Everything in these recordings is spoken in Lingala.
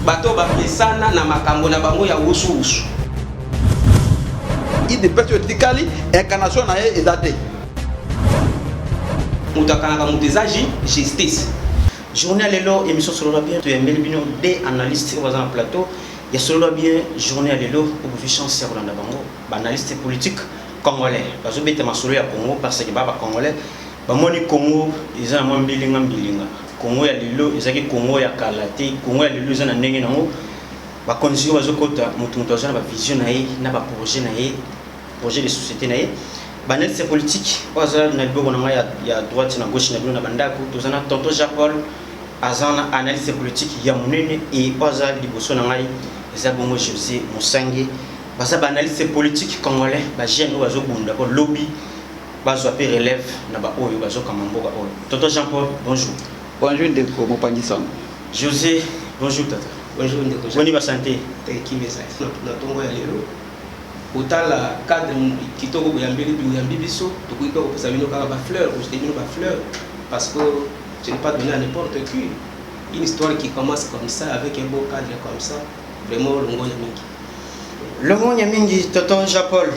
bato bapesana na makambo na bango ya usu. Il dépêche tikali incarnation na ezate. Mutakanga mutezaji justice. Journée lelo émission solo bien to yembeli bino des analystes au dans plateau. Ya solo bien journée lelo pour vous chance ya Rolanda Bango, analyste politique congolais. Bazo bete masolo ya Congo parce que baba congolais ba moni Congo ils ont mbilinga. Congo ya lelo ezaki Congo ya kalate, Congo ya lelo ezana ndenge nango. Ba konzi bazo kota mutu azana ba vision na ye na ba projet na ye, projet de société na ye. Analyste politique, oza na libogo na ya droite na gauche na bino na bandako, tozana tonton Jean-Paul azana analyste politique ya munene et oza liboso na ngai eza bongo José Musangi. Basa ba analyste politique congolais, ba jeune ozo bunda ko lobby bazo apé relève na ba oyo bazo kamamboka oyo. Tonton Jean-Paul, bonjour. Bonjour ndeko mopangisanga. José, bonjour tata. Bonjour ndeko. Boni ba santé. Tekimeza na tongo ya lelo. Otala cadre kitoko boyambeli biyambi biso tokuika kopesa bino kaka ba fleur, jeter bino ba fleur parce que je n'ai pas donné à n'importe qui. Une histoire qui commence comme ça avec un beau cadre comme ça, vraiment longonya mingi. Longonya mingi tonton Jean-Paul.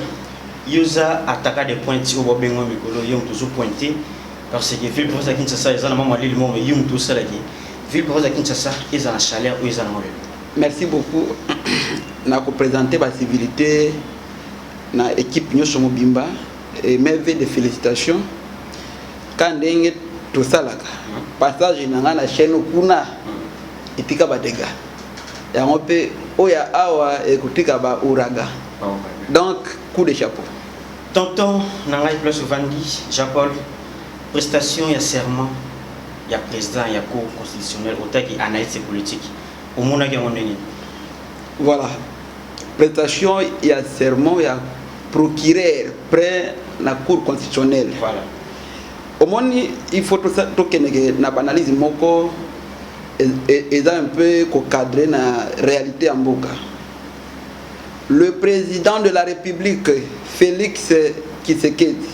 Yosa attaque des points au bobengo mikolo yom toujours pointé parce que ville province Kinshasa ezana mama lili mo yom tout ça là qui ville province Kinshasa ezana chaleur ou ezana mo. Merci beaucoup. Na ko présenter ba civilité na équipe Nyonso Mobimba et mes vœux de félicitations quand ndenge to salaka passage na na chaîne kuna itika badega ya ngope oya awa ekutika ba uraga donc coup de chapeau. Tonton nangai plus Vandi Jean-Paul prestation ya serment ya président ya cour constitutionnelle otaki analyse politique au mona ki ngondeni. Voilà, prestation il y a serment, il y a procureur près la cour constitutionnelle. Voilà. Au moins, il faut tout ça, tout que na analyse moko et un peu cadrer la réalité en boka. Le président de la République, Félix Tshisekedi,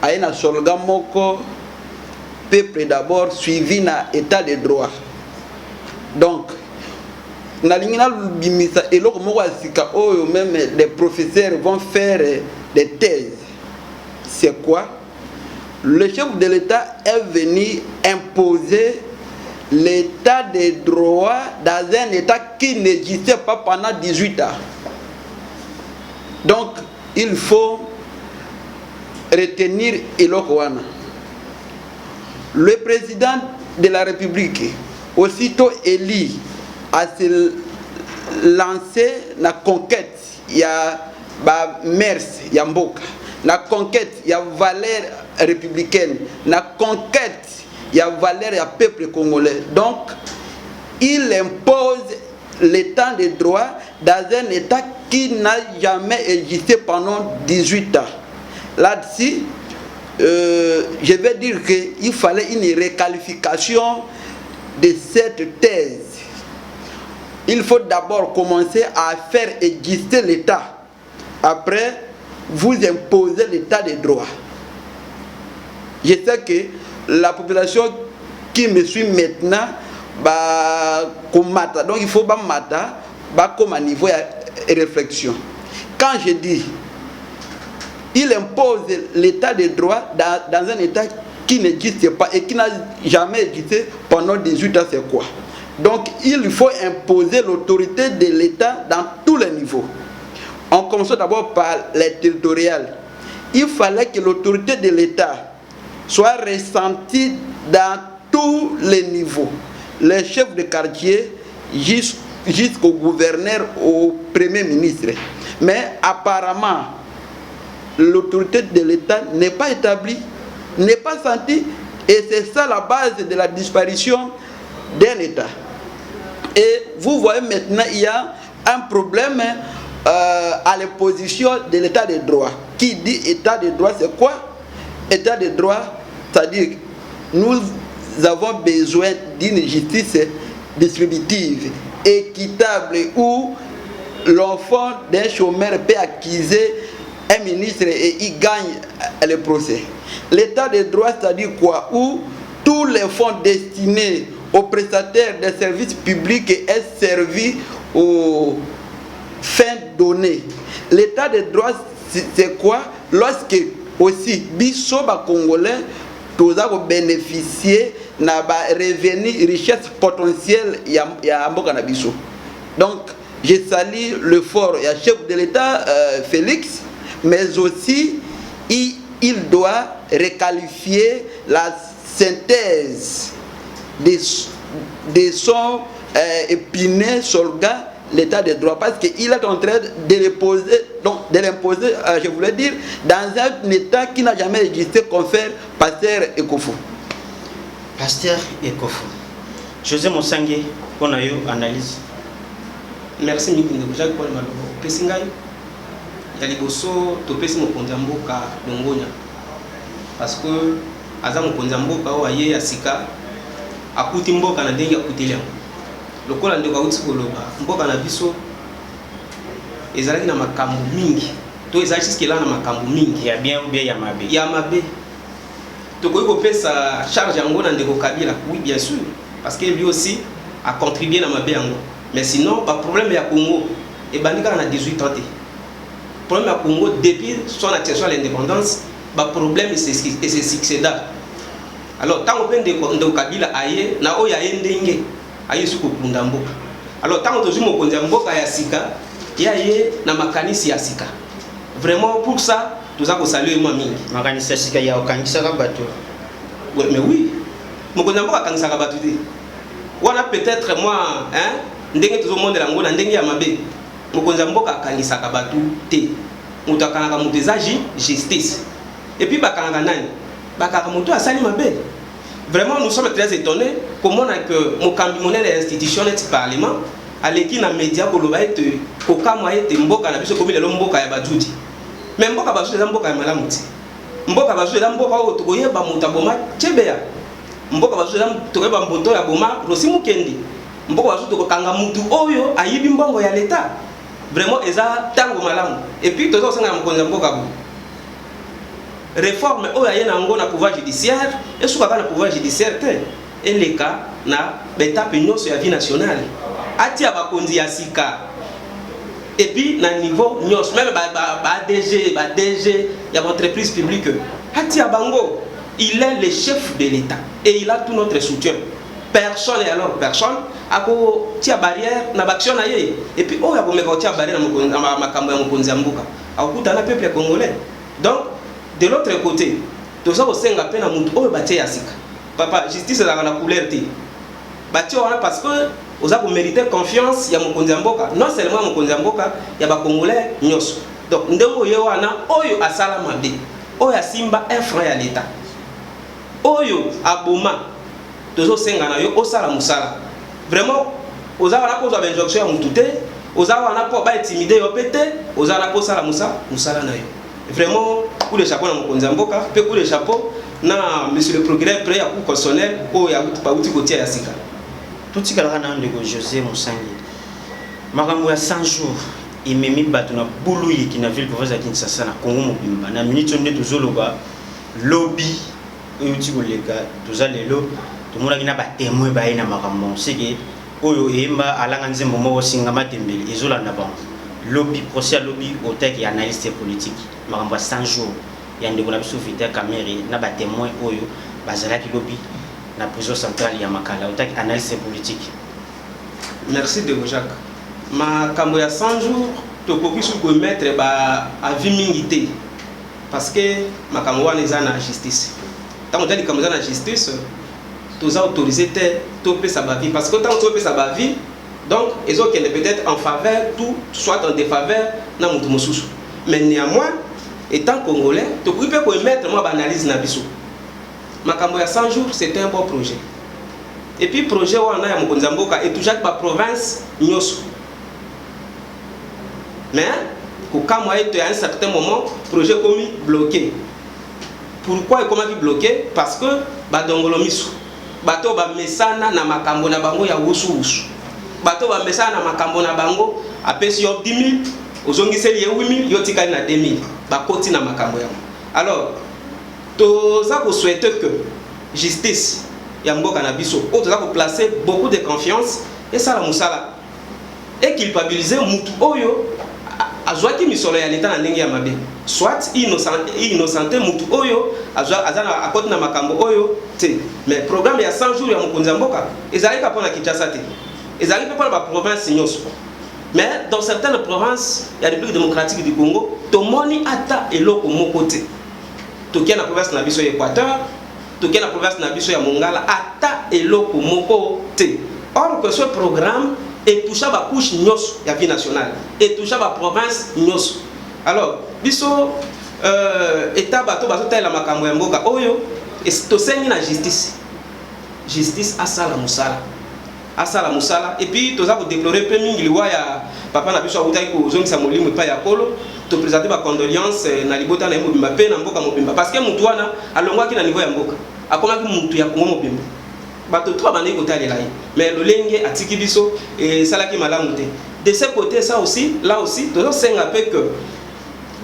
a un slogan moko peuple d'abord suivi na état de droit. Donc même les professeurs vont faire des thèses. C'est quoi? Le chef de l'État est venu imposer l'état de droit dans un État qui n'existait pas pendant 18 ans. Donc, il faut retenir Elokwana. Le président de la République, aussitôt élu, à se lancer la conquête, il y a mers, il y a mboka, la conquête, il y a valeur républicaine, la conquête, il y a valeur, il y a peuple congolais. Donc, il impose l'état de droit dans un état qui n'a jamais existé pendant 18 ans. Là-dessus, je vais dire qu'il fallait une requalification de cette thèse. Il faut d'abord commencer à faire exister l'État. Après, vous imposez l'état de droit. Je sais que la population qui me suit maintenant, donc il faut comme un niveau de réflexion. Quand je dis, il impose l'état de droit dans un état qui n'existe pas et qui n'a jamais existé pendant 18 ans, c'est quoi? Donc, il faut imposer l'autorité de l'État dans tous les niveaux. On commence d'abord par les territoriales. Il fallait que l'autorité de l'État soit ressentie dans tous les niveaux. Les chefs de quartier jusqu'au gouverneur, au premier ministre. Mais apparemment, l'autorité de l'État n'est pas établie, n'est pas sentie. Et c'est ça la base de la disparition d'un État. Et vous voyez maintenant, il y a un problème à l'opposition de l'état de droit. Qui dit état de droit, c'est quoi? État de droit, c'est-à-dire nous avons besoin d'une justice distributive, équitable, où l'enfant d'un chômeur peut accuser un ministre et il gagne le procès. L'état de droit, c'est-à-dire quoi? Où tous les fonds destinés aux prestataires des services publics est servi aux fins données. L'état de droit, c'est quoi? Lorsque aussi, biso ba Congolais, tous ont bénéficié na ba revenu richesse potentielle ya mboka na biso. Donc, je salue l'effort du chef de l'État, Félix, mais aussi, il doit requalifier la synthèse de son épineux slogan, l'état de droit, parce qu'il est en train de l'imposer, je voulais dire, dans un état qui n'a jamais existé, confère Pasteur Ekofo. Pasteur Ekofo. José Moussangé, qu'on a eu analyse. Merci Mikinde Jacques Paul Malobo. Pesingai, Yaliboso, Topesi Mokondiamboka, Longonia. Parce que, Aza Mokondiamboka, Oaye, Asika, Akuti Mboka na dengi Akuteliam. Le col en découti Koloba, Mboka na biso, ezalaki na makambo mingi. To ezalaki jusque là na makambo mingi. Ya bien ou bien Yamabe. Yamabe. To koyi kopesa charge yango na ndeko Kabila, oui bien sûr, parce que lui aussi a contribué na mabe yango. Mais sinon, le problème ya Congo, et bandika na 18 ans. Le problème ya Congo depuis son accession à l'indépendance, le problème c'est succéda. Alors tant que ndeko Kabila aye na oya ndenge aye suko kunda mboka. Alors tant que tozimo konza mboka ya sika, yaye na makanisi ya sika. Vraiment pour ça, nous avons salué moi mingi. Makanisi ya sika ya okangisa ka bato. Ouais, mais oui. Mokonza mboka kangisa ka bato te. Wana peut-être moi, hein, ndenge tout le monde lango na ndenge ya mabe. Mokonza mboka kangisaka bato te. Mutu akanaka mutu ezaji justice. Et puis bakanga nani? Bakaka mutu asali mabe. Vraiment nous sommes très étonnés comment que mokambi monnaie des institutions du parlement aleki na média koloba ete kokama ete mboka na biso komi lelo mboka ya badudi. Mais mboka bazo eza mboka ya malamu te. Mboka bazo eza mboka oyo tokoyeba mutu aboma chebeya. Mboka bazo eza tokoyeba mboto ya boma rosi mukendi. Mboka bazo tokokanga mutu oyo ayibi mbongo ya l'État. Vraiment eza tango malamu. Et puis tozo senga mokonza mboka bo. Réforme oyo ayena ngo na pouvoir judiciaire et suka na pouvoir judiciaire te. Et les cas na betape nyonso ya vie nationale. Atia bakonzi ya sika. Et puis na niveau nyonso même ba DG ya entreprise publique. Atia bango, il est le chef de l'État et il a tout notre soutien. Personne et alors personne ako tia barrière na baction na ye. Et puis oh ya komeka tia barrière na makambo ya mokonzi ya mboka. Akuta na peuple congolais. Donc de l'autre côté, toza osenga pe na mutu oyo batie ya sika. Papa, justice ezalaka na couleur te. Batie wana parce que oza ko mériter confiance ya mokonzi ya mboka, non seulement mokonzi ya mboka ya ba congolais nyonso. Donc ndeko ye wana oyo asala mabe, oyo asimba un franc ya l'État. Oyo aboma tozo senga na yo osala musala. Vraiment oza wana ko za injonction ya mutu te, oza wana po ba intimider yo pete, oza wana ko sala musala na yo. Vraiment, coup de chapeau dans mon Konzamboka, peu coup de chapeau na monsieur le procureur prêt à coup constitutionnel ou ya pas outil côté ya sika. Tout ce que la rana de José Moussangé. Makambo ya 100 jours et memi batuna boulouyi qui na ville province ya Kinshasa na Congo mobimba na minute onde tozoloba lobby outil koleka tozalelo to mona kina ba témoin ba ina makambo c'est que oyo emba alanga nzembo moko singa matembele ezolanda bango. Lobby, procès à lobby, au tech et analyste politique. Makambo 100 jours. Il y a un débat sur Vita Kamere, na ba témoin oyo, bazala ki lobby, na prison centrale ya Makala, au tech analyste politique. Merci de Jacques. Makambo ya 100 jours, to koki sur ko mettre ba avis mingité. Parce que makambo wana eza na justice. Tant on dit comme ça na justice, tous autorisé to pesa ba vie parce que tant to pesa ba vie. Donc, ils ont peut-être en faveur, tout soit en défaveur, dans mon moussousou. Mais néanmoins, étant congolais, tu peux mettre moi analyse na biso. Makambo ya 100 jours, c'était un bon projet. Et puis projet on a ya Mokonzamboka et toujours la province nyoso. Mais quand moi était à un certain moment, projet commis bloqué. Pourquoi il commis bloqué? Parce que badongolomisu. Bato ba mesana na makambo na bango ya wusu. Bato ba mesana na makambo na bango apesi yo 10 000 ozongiseli ye 8 000 yo tikali na 2 000 bakoti na makambo yango. Alors toza ko souhaiter que justice Yambo Kanabiso, autres là pour placer beaucoup de confiance et ça la musala et culpabiliser mutu oyo azwaki misolo ya leta na ndenge ya mabe soit innocenté mutu oyo azana akoti na makambo oyo te mais programme ya 100 jours ya mokonzi mboka ezali ka pona Kinshasa te ezali pe pona ba province nyonso mais dans certaines provinces ya République démocratique du Congo tomoni ata eloko moko te tokia na province na biso ya Équateur tokia na province na biso ya Mongala ata eloko moko te. Or que ce programme et touche à la couche nyos ya vie nationale et touche à la province nyos. Alors biso état bato bato tela makambo ya mboka oyo to sengi na justice asala musala et puis toza ko déplorer pe mingi liwa ya papa na biso autaki ko zongisa molimo pa ya kolo to présenter ba condoléances na libota na mobimba pe na mboka mobimba parce que mutu wana alongwaki na niveau ya mboka akomaki mutu ya Kongo mobimba bato trois bandé côté là mais le lenge atiki biso et salaki malamu te de ce côté ça aussi là aussi tozo senga pe que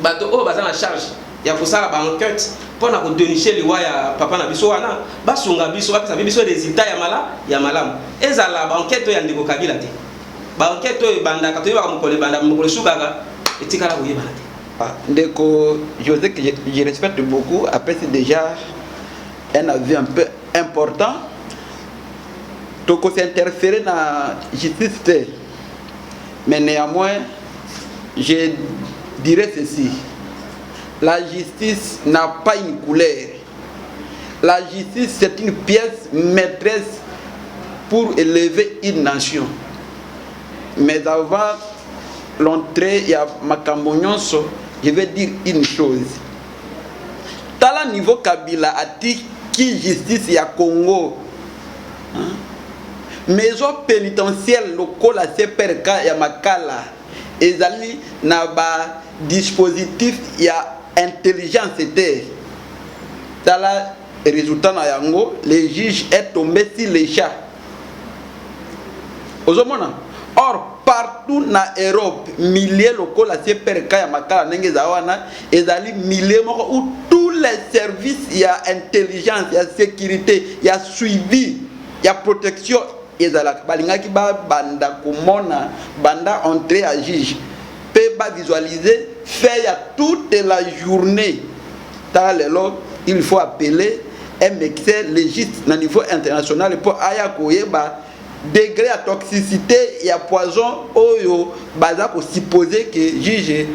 bato o baza na charge ya kosala ba enquête pour na ko dénicher liwa ya papa na biso wana basunga biso bakisa biso résultat ya malamu ezala ba enquête ya ndeko Kabila te ba enquête oyo banda ka toyeba mokole banda mokole sukaka etikala ko yebana te. Ndeko José que je respecte beaucoup après c'est déjà un avis un peu important. Donc s'interférer dans la justice, mais néanmoins je dirais ceci: la justice n'a pas une couleur. La justice c'est une pièce maîtresse pour élever une nation. Mais avant l'entrée à makambo nyonso, je vais dire une chose. Dans le niveau Kabila a dit qui justice ya Congo, maison pénitentiaire locale à CPRK ya Makala ezali na ba dispositif ya intelligence était dans le résultat na yango le juge est tombé sur les chats ozomona. Or partout na Europe milliers locaux à CPRK ya Makala ndenge zawana ezali milliers moko où tous les services ya intelligence ya sécurité ya suivi ya protection ezalaka balingaki ba banda komona banda entrer à juge pe ba visualiser faire toute la journée dans lelo il faut appeler un médecin légiste na niveau international pour aya koyeba degré à toxicité et à poison oyo baza ko supposer que juge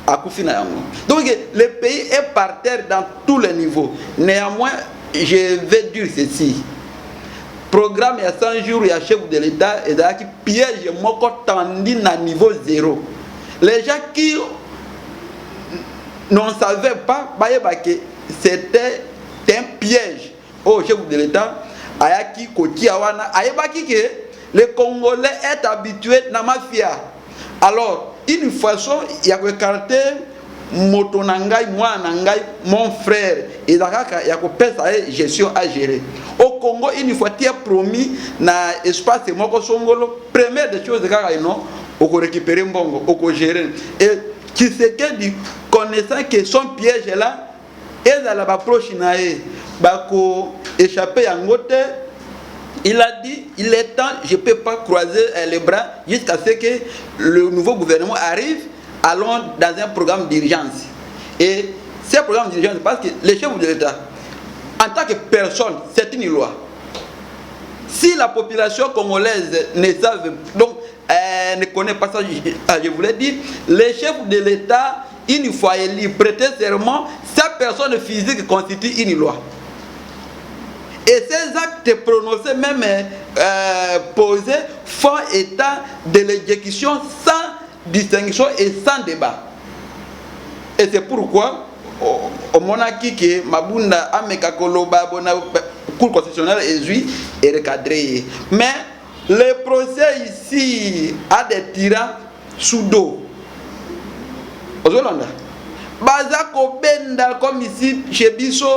akufi na yango. Donc le pays est par terre dans tous les niveaux. Néanmoins je vais dire ceci: programme il y a 100 jours, il y a chef de l'État et qui piège moko tendu à niveau 0. Les gens qui n'en savaient pas, c'était un piège au chef de l'État. Ayaki Koti Awana, ayebaki que les Congolais est habitué à la mafia. Alors, une façon, il y a que caractère moto nangai moi nangai mon frère et il y a que pesa gestion à gérer. Au Congo, une fois tu as promis na espace moko songolo, première des choses que non, on peut récupérer mbongo, on peut gérer. Et qui sait que dit connaissant que son piège est là, et dans la approche nae, bako échapper à ngote. Il a dit, il est temps, je ne peux pas croiser les bras jusqu'à ce que le nouveau gouvernement arrive. Allons dans un programme d'urgence. Et ce programme d'urgence, parce que les chefs de l'État, en tant que personne, c'est une loi. Si la population congolaise ne savent, donc ne connaît pas ça, je voulais dire, les chefs de l'État, une fois élus, prêter serment, sa personne physique constitue une loi. Et ces actes prononcés, même posés, font état de l'exécution sans distinction et sans débat. Et c'est pourquoi, au monarchie que Mabunda Ameka Koloba, Cour constitutionnelle est recadré. Mais le procès ici a des tyrans sous dos. Aux Hollandais. Bazako Benda, comme ici, chez Bisso,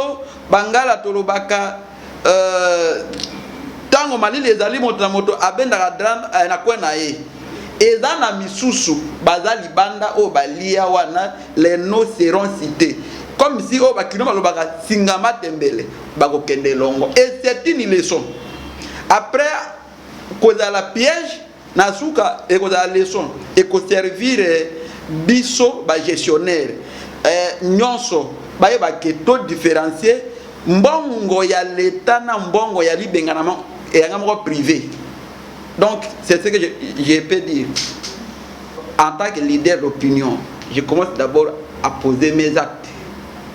Bangala Tolobaka. Tango mali les ali moto abenda na kwena e ezana misusu bazali banda o balia wana les noms seront cités comme si oh bakino balobaka singama tembele bakokende longo, et c'est une leçon. Après cause à la piège nasuka et cause à la leçon et ko servir biso ba gestionnaire nyonso baye ba keto différencier mbongo ya l'état na mbongo ya libengana et ya privé. Donc c'est ce que je peux dire. En tant que leader d'opinion, je commence d'abord à poser mes actes.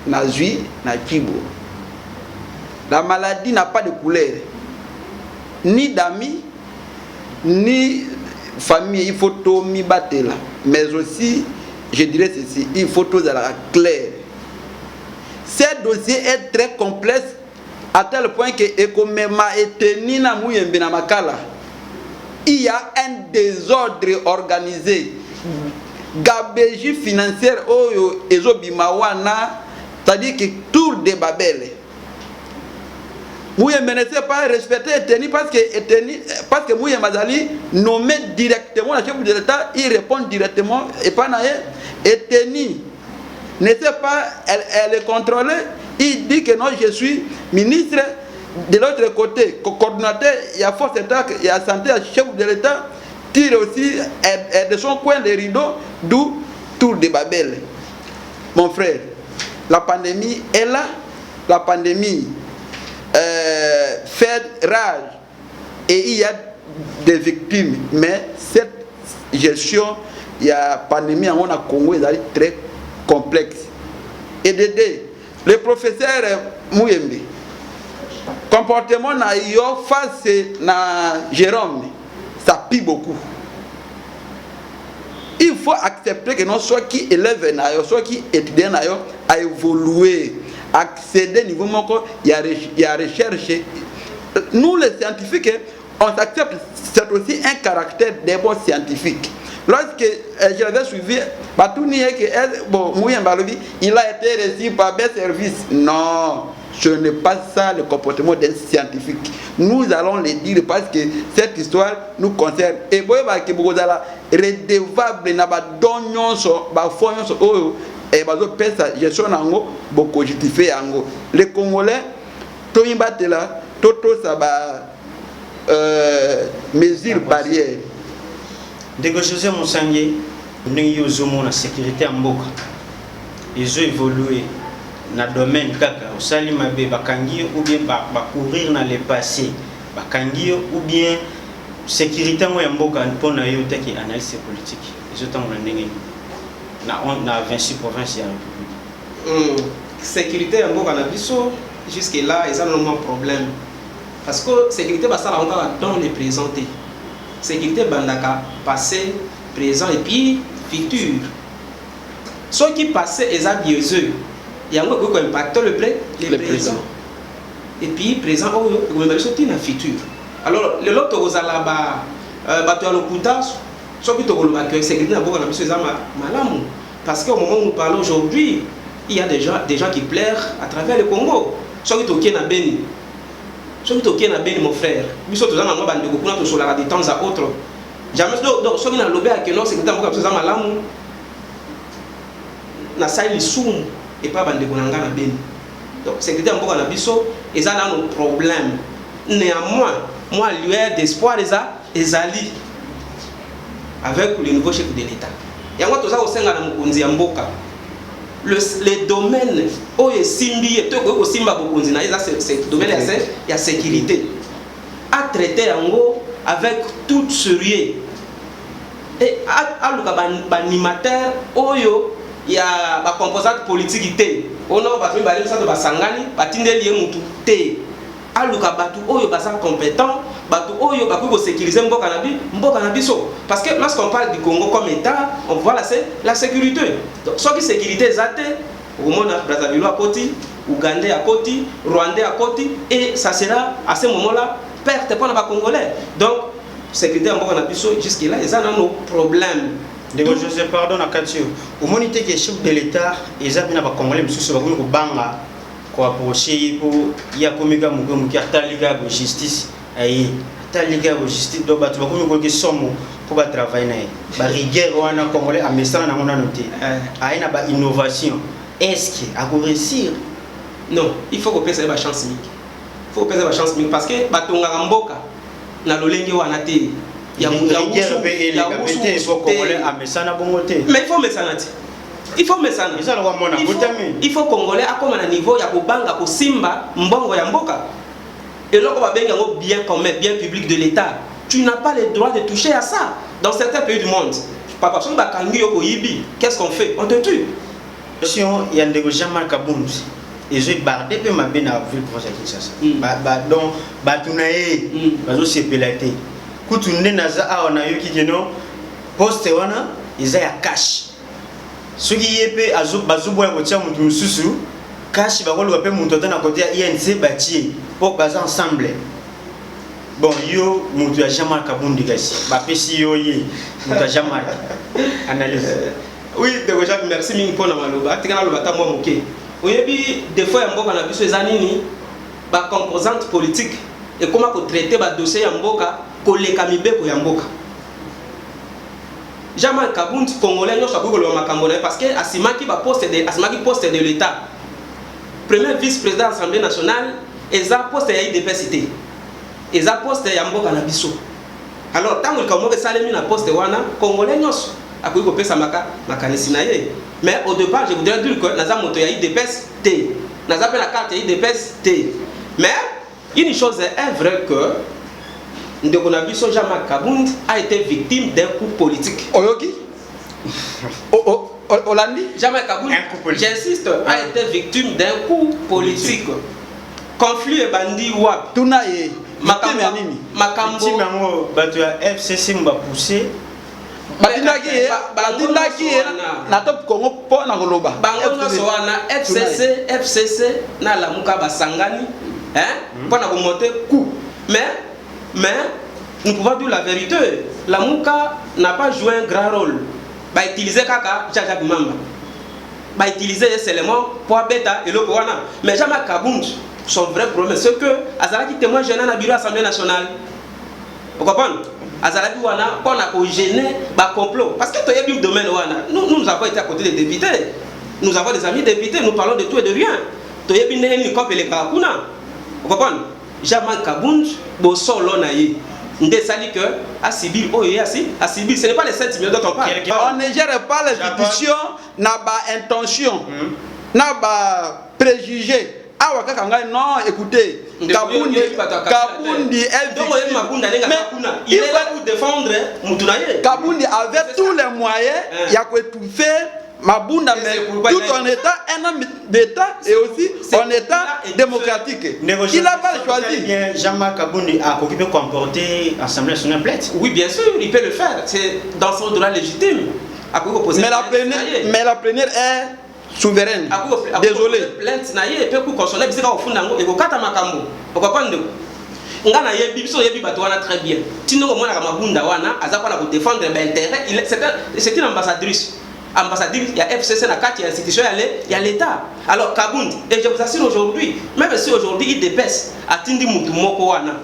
Nazui, na Kibo. La maladie n'a pas de couleur, ni d'amis, ni famille. Il faut tout m'y battre là. Mais aussi, je dirais ceci, il faut tout à la claire. Ce dossier est très complexe à tel point que Ekomema et Tenina Mouyembe na Makala, il y a un désordre organisé. Gabégie financière oyo ezobimawana, c'est-à-dire que tour de Babel. Mouyembe ne sait pas respecter Eteni parce que Mouyembe Mazali nommé directement la chef de l'État, il répond directement et pas naïe. Eteni ne sait pas, elle est contrôlée, il dit que non, je suis ministre. De l'autre côté, coordonnateur, il y a force d'État, il y a santé, il y a chef de l'État, tire aussi de son coin les rideaux, d'où tour de Babel. Mon frère, la pandémie est là, la pandémie fait rage et il y a des victimes, mais cette gestion, il y a pandémie en Congo, est très complexe. Et d'aider le professeur Mouyembe, comportement na yo face na Jérôme, ça pue beaucoup. Il faut accepter que non soit qui élève na yo, soit qui étudie na yo a évolué, accéder niveau moko, il y a recherche. Nous les scientifiques, on accepte, c'est aussi un caractère des bons scientifiques. Lorsque je l'avais suivi, bon, il a été reçu par des services. Non, ce n'est pas ça le comportement d'un scientifique. Nous allons le dire parce que cette histoire nous concerne. Et vous voyez que vous avez redevable na ba donyon so ba fonyon so oyo et ba zo pesa gestion nango boko justifier yango. Les Congolais to imbatela toto ça ba mesure barrière. Dès que José Moussangé, nous avons la sécurité en Mboka. Ils ont évolué dans le domaine kaka, au Salimabe, Bakangi, ou bien courir dans le passé, Bakangi, ou bien sécurité en Mboka, pour nous qui analyse politique. Ils ont dans 26 provinces de la République. Sécurité en Mboka, jusque-là, ils ont un problème. Parce que la sécurité, ça va dans les présentés. Sécurité bandaka passé, présent et puis futur. Ceux qui passaient les biaiseux, il y a un peu impact le présent. Et puis présent, il y a un futur. Alors, le lot aux alaba, ceux qui ont sécurité parce qu'au moment où nous parlons aujourd'hui, il y a des gens qui pleurent à travers le Congo. Ceux qui ont béni. Je suis toqué na ben mon frère. Nous sommes tous en train de beaucoup de choses de temps à autre. Jamais donc ceux qui n'ont lobé à que non c'est que tant que ça malamu na saili soum et pas bande konanga na ben. Donc c'est que tant na biso et ça a nos problèmes. Néanmoins, moi lueur d'espoir les alliés avec le nouveau chef de l'État. Et moi tout ça au sein na mukonzi ya mboka. Les domaines où est simbi tout que simba bokonzi na c'est domaine il y a sécurité à traiter en gros avec tout sérieux et à l'animateur oyo il y a ba composante politique té on a ba fi ba ça de ba sangani ba tindeli mutu té à l'ukabatu oyo ba sans compétent batu oyo ba ko sécuriser mboka na biso parce que lorsqu'on parle du Congo comme état on voit la sécurité donc soit qui sécurité zate au monde Brazzaville à côté Ougandais à côté Rwandais à côté et ça sera à ce moment-là perte pour les Congolais donc sécurité mboka na biso jusque là ils ont nos problèmes. Je sais pardon à Katio au monité que chef de l'état ils ont bien ba Congolais mususu ba ko banga ko approcher pour il y a comme gars mugo muki ataliga de justice ayi ataliga de justice do batu ba ko ko somo pour ba travailler na ba rigueur wana Congolais a mesana na mona noté ayi na ba innovation est-ce qu'il a réussir? Non, il faut que ça ait la chance. Il faut que ça ait la chance parce que batonga mboka na lolenge wana te. Il y a il faut congolais à mesana bongoté. Mais il faut mesana. Il faut mesana. Il faut congolais à comme à niveau ya kobanga ko simba mbongo ya mboka. Et là on va bien bien commun, bien public de l'État. Tu n'as pas le droit de toucher à ça dans certains pays du monde. Papa son bakangi yoko yibi. Qu'est-ce qu'on fait? On te tue. Si on y a des Jean-Marc Kabound. Et je bardé peu ma bien à ville pour ça Kinshasa. Donc batunae bazo sepelate. Kutunde naza a on a eu qui non poste wana ils a cash. Ce qui est pe azo bazo boya ko tia mutu mususu cash ba ko lo pe mutu na côté INC bâti pour baza ensemble. Bon yo mutu ya Jean-Marc Kabound gasi. Ba pesi yo ye mutu Jean-Marc. Analyse. Oui, de Jacques, merci ming pour la maloba. Tika loba ta moi moké. Oui, des fois, il y a des composantes politiques et comment traiter les dossiers Yamboka, les Kamibe pour Yamboka. Jean-Marc Kabound, Congolais, nous sommes parce que Asimaki poste de l'État. Premier vice-président de l'Assemblée nationale, et ça poste de l'IDPCT. Et ça poste de Yamboka Nabiso. Alors, tant que Congolais Salemi na poste wana, Congolais, nous sommes mais au départ, je voudrais dire que nous avons IDPS T. Nous avons la carte IDPS T. Mais une chose est vraie que Jean-Marc Kabound a été victime d'un coup politique. Oyoki Olandi Jean-Marc Kabound, j'insiste, a été victime d'un coup politique. Conflit et bandit wap. Tunaye. Makambo. FCC m'a poussé. Batindaki na top Congo po na koloba bango so wana FCC na lamuka basangani pour na monter coup mais nous pouvons dire la vérité, lamuka n'a pas joué un grand rôle. Ba utiliser kaka Jacques Mamba ba utiliser seulement pour beta et le wana. Mais Jean-Marc Kabound, son vrai problème c'est que azalaki témoin jeune na bureau Assemblée nationale. Vous comprenez? Azalabi wana qu'on a gêné ba complot parce que tu as un domaine wana nous avons été à côté des députés, nous avons des amis députés, nous parlons de tout et de rien. Tu as bien une copie les kakuna. Vous comprenez? Jean-Marc Kabound bosolo na ye ndé sali que Asibil Asibil ce n'est pas les 7 millions dont on parle. On ne gère pas les institutions na ba intention na ba préjugés. Ah ouais, non, écoutez, Kabundi est il est là pour défendre Moutunaye. Kabundi avait tous les moyens, il y a quoi tout faire, Mabunda, mais tout en état un homme d'État et aussi en état démocratique. Il n'a pas choisi. Jean-Marc Kabundi a occupé comporter l'Assemblée nationale plainte. Oui, bien sûr, il peut le faire. C'est dans son droit légitime. Mais la première est souveraine. Désolé. Plainte na ye peut consoler bisika ofunda ngo eko kata makambo. Okapande. Ngana ye biso ye bibato wana très bien. Tino mwana ka mabunda wana azapa na ko défendre l'intérêt, c'est une ambassadrice. Ambassadrice, il y a FCC na carte, il y a institution, il y a l'État. Alors Kabound, et je vous assure aujourd'hui, même si aujourd'hui il dépêche atindi mutu moko wana.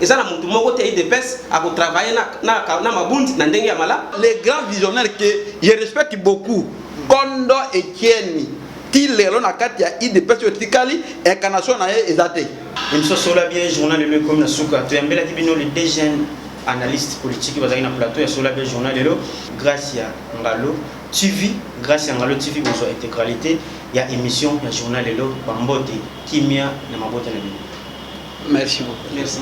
Et ça na mutu moko te il dépêche à travailler na mabunda na ndenge ya mala. Les grands visionnaires que je respecte beaucoup. Kondo Etienne Tilelo na kati ya IDPS Tikali incarnation na ezate. Émission Sola bien journal le comme na suka to yambela kibino les deux jeunes analystes politiques bazaki na plateau ya Sola bien journal lelo grâce ya Ngalo TV grâce ya Ngalo TV bozo intégralité ya émission ya journal lelo Bambote Kimia na mabote na bino. Merci beaucoup. Merci.